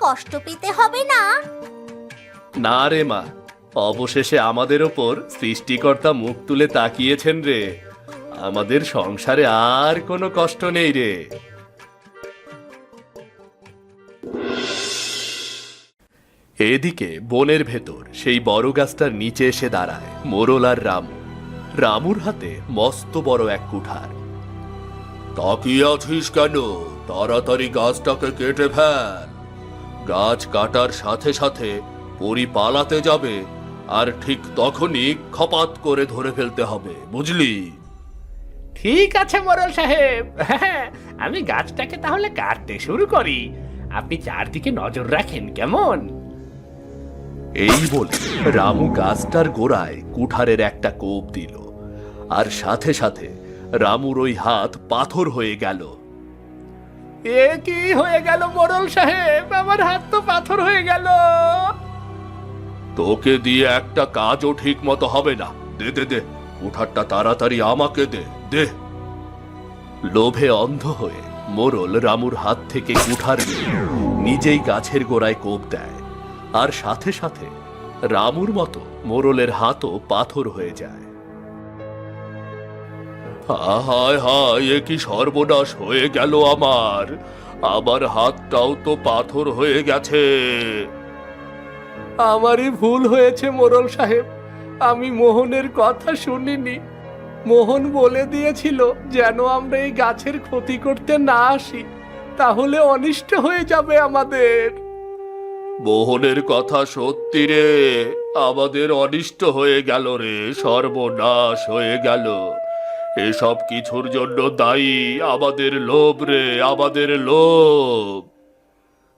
কষ্ট পেতে হবে না? না রে মা, অবশেষে আমাদের ওপর সৃষ্টিকর্তা মুখ তুলে তাকিয়েছেন রে। আমাদের সংসারে আর কোনো কষ্ট নেই রে। এদিকে বনের ভেতর সেই বড় গাছটার নিচে এসে দাঁড়ায় মোরল আর রামু। রামুর হাতে মস্ত বড় এক কুঠার। তাকিয়ে আছিস কেন? তাড়াতাড়ি গাছটাকে কেটে ফেল। গাছ কাটার সাথে সাথে পরি পালাতে যাবে, আর ঠিক তখনই খপাত করে ধরে ফেলতে হবে, বুঝলি? ঠিক আছে মোরল সাহেব, হ্যাঁ, আমি গাছটাকে তাহলে কাটতে শুরু করি। আপনি চারদিকে নজর রাখেন, কেমন? এই বলে রামু গাছটার গোড়ায় কুঠারের একটা কোপ দিল, আর সাথে সাথে রামুর ওই হাত পাথর হয়ে গেল। এ কি হয়ে গেল মোরল সাহেব? আমার হাত তো পাথর হয়ে গেল। তোকে দিয়ে একটা কাজও ঠিক মতো হবে না। দে দে দে, কুঠারটা তাড়াতাড়ি আমাকে দে দে। লোভে অন্ধ হয়ে মোরল রামুর হাত থেকে কুঠার নিয়ে নিজেই গাছের গোড়ায় কোপ দেয়, আর সাথে সাথে রামুর মতো মোরলের হাতও পাথর হয়ে যায়। হায় হায়, এ কি সর্বনাশ হয়ে গেল আমার! আমার হাতটাও তো পাথর হয়ে গেছে। আমারই ভুল হয়েছে মোরল সাহেব, আমি মোহনের কথা শুনিনি। মোহন বলে দিয়েছিল যেন আমরা এই গাছের ক্ষতি করতে না আসি, তাহলে অনিষ্ট হয়ে যাবে আমাদের। মোহনের কথা সত্যি রে, আমাদের অনিষ্ট হয়ে গেল রে, সর্বনাশ হয়ে গেল। এসব কিছুর জন্য দায়ী আমাদের লোভ রে, আমাদের লোভ।